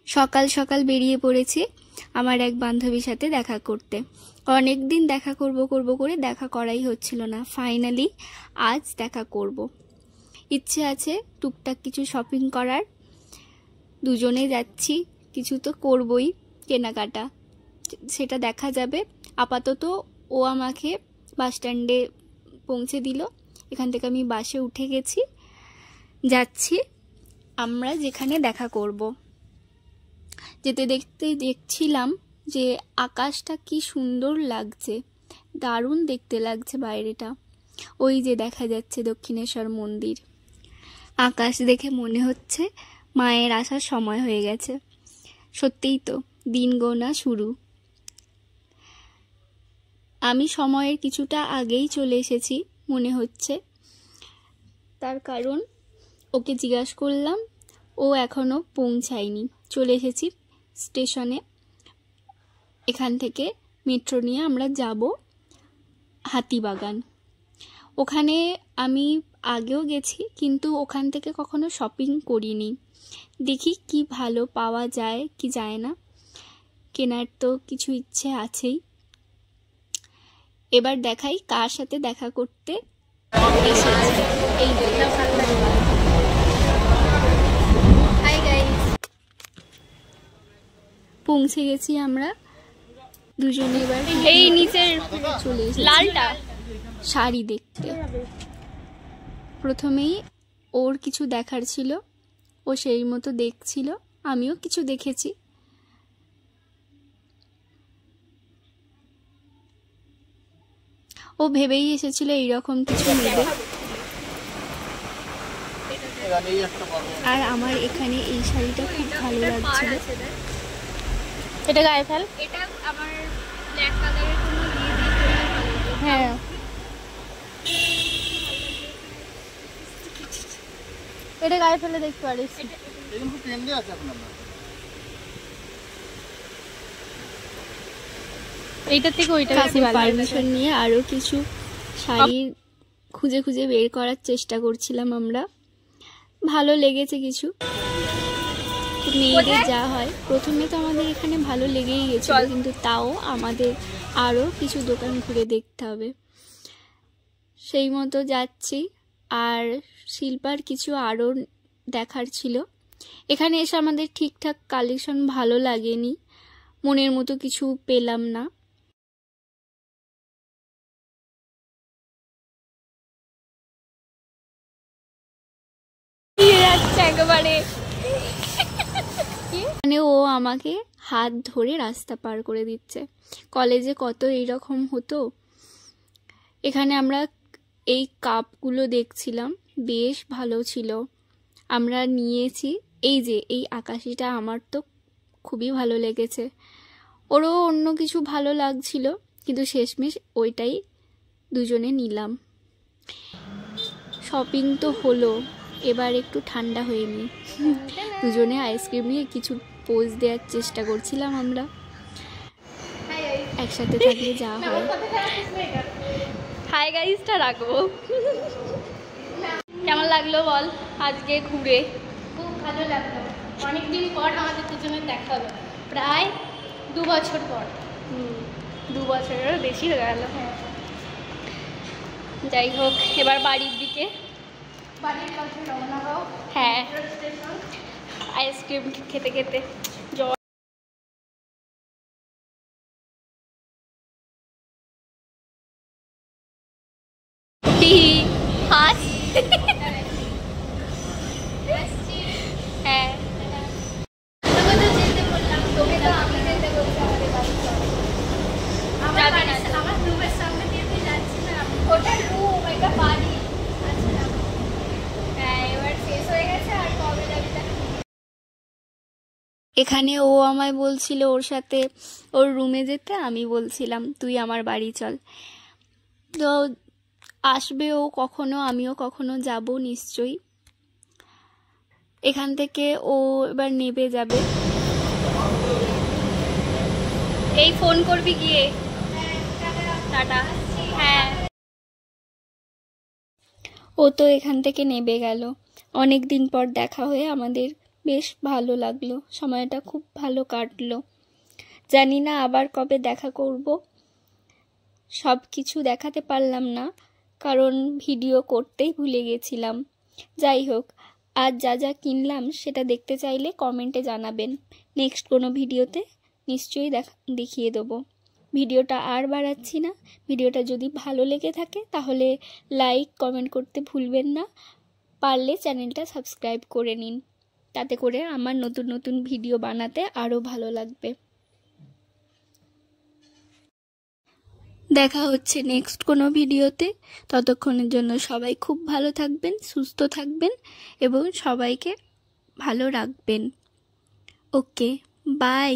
সকাল সকাল বেরিয়ে পড়েছি আমার এক বান্ধবীর সাথে দেখা করতে। অনেক দিন দেখা করব করে দেখা করাই হচ্ছিল না। ফাইনালি আজ দেখা করব। ইচ্ছে আছে টুকটাক কিছু শপিং করার। দুজনে যাচ্ছি, কিছু তো করবই কেনাকাটা, সেটা দেখা যাবে। আপাতত ও আমাকে বাস স্ট্যান্ডে পৌঁছে দিল। এখান থেকে আমি বাসে উঠে গেছি, যাচ্ছি আমরা যেখানে দেখা করব। যেতে দেখতে দেখছিলাম যে আকাশটা কি সুন্দর লাগছে, দারুণ দেখতে লাগছে বাইরেটা। ওই যে দেখা যাচ্ছে দক্ষিণেশ্বর মন্দির। আকাশ দেখে মনে হচ্ছে মায়ের আসার সময় হয়ে গেছে। সত্যিই তো, দিন গোনা শুরু। আমি সময়ের কিছুটা আগেই চলে এসেছি মনে হচ্ছে। তার কারণ ওকে জিজ্ঞাসা করলাম, ও এখনো পৌঁছায়নি। চলে এসেছি স্টেশনে। এখান থেকে মেট্রো নিয়ে আমরা যাব হাতিবাগান। ওখানে আমি আগেও গেছি, কিন্তু ওখান থেকে কখনো শপিং করিনি। দেখি কি ভালো পাওয়া যায় কি যায় না, কেনার তো কিছু ইচ্ছে আছেই। এবার দেখাই কার সাথে দেখা করতে এসেছি। এই হাই গাইস, পৌঁছে গেছি আমরা দুজনে। এবার এই নিচের চলে এসেছি লালটা শাড়ি দেখতে। প্রথমেই ওর কিছু দেখার ছিল, ও সেই মতো দেখছিল, আমিও কিছু দেখেছি। ও ভেবেই এসেছিল এইরকম কিছু নেবে। আর আমার এখানে এই শাড়িটা খুব ভালো লাগছিল। এটা গায়ে ফেল। এটা আমার ব্ল্যাক কালারের কোনো দিয়ে দিয়ে। হ্যাঁ, এটা গায়ে ফেলে দেখতে পারিস। এইটার থেকে ওইটা বেশি ভালো। পারমিশন নিয়ে আরো কিছু শাড়ি খুঁজে খুঁজে বের করার চেষ্টা করছিলাম আমরা। ভালো লেগেছে কিছু। মেয়েদের যা হয়, প্রথমে তো আমাদের এখানে ভালো লেগেই গেছিল, কিন্তু তাও আমাদের আরো কিছু দোকান ঘুরে দেখতে হবে। সেই মতো যাচ্ছি। আর শিল্পার কিছু আরো দেখার ছিল। এখানে এসে আমাদের ঠিকঠাক কালেকশন ভালো লাগেনি, মনের মতো কিছু পেলাম না। একেবারে মানে ও আমাকে হাত ধরে রাস্তা পার করে দিচ্ছে। কলেজে কত এইরকম হতো। এখানে আমরা এই কাপগুলো দেখছিলাম, বেশ ভালো ছিল, আমরা নিয়েছি। এই যে এই আকাশিটা আমার তো খুবই ভালো লেগেছে। ওরও অন্য কিছু ভালো লাগছিল, কিন্তু শেষমেশ ওইটাই দুজনে নিলাম। শপিং তো হলো, এবার একটু ঠান্ডা হয়ে নি। দুজনে আইসক্রিম নিয়ে কিছু পোজ দেওয়ার চেষ্টা করছিলাম আমরা। একসাথে থাকলে যা হয়। হাই গাইসটা রাখবো। কেমন লাগলো বল আজকে ঘুরে? খুব ভালো লাগলো। অনেকদিন পর আমাদের দুজনের দেখা হলো, প্রায় 2 বছর পর। 2 বছরেরও বেশি হয়ে গেল। যাই হোক, এবার বাড়ির দিকে, বাড়ির কাছে রওনা হও। হ্যাঁ, আইসক্রিম খেতে খেতে জল। হাস হ্যাঁ, এখানে ও আমায় বলছিল ওর সাথে ওর রুমে যেতে, আমি বলছিলাম তুই আমার বাড়ি চল। তো আসবে ও কখনো, আমিও কখনো যাব নিশ্চয়ই। এখান থেকে ও এবার নেবে যাবে। এই ফোন করবি গিয়ে। টাটা। হ্যাঁ, ও তো এখান থেকে নেবে গেল। অনেক দিন পর দেখা হয়ে আমাদের বেশ ভালো লাগলো, সময়টা খুব ভালো কাটলো। জানি না আবার কবে দেখা করব। সব কিছু দেখাতে পারলাম না, কারণ ভিডিও করতেই ভুলে গেছিলাম। যাই হোক, আজ যা যা কিনলাম সেটা দেখতে চাইলে কমেন্টে জানাবেন। নেক্সট কোনো ভিডিওতে নিশ্চয়ই দেখিয়ে দেবো। ভিডিওটা আর বাড়াচ্ছি না। ভিডিওটা যদি ভালো লেগে থাকে তাহলে লাইক কমেন্ট করতে ভুলবেন না। পারলে চ্যানেলটা সাবস্ক্রাইব করে নিন, তাতে করে আমার নতুন নতুন ভিডিও বানাতে আরও ভালো লাগবে। দেখা হচ্ছে নেক্সট কোনো ভিডিওতে। ততক্ষণের জন্য সবাই খুব ভালো থাকবেন, সুস্থ থাকবেন এবং সবাইকে ভালো রাখবেন। ওকে, বাই।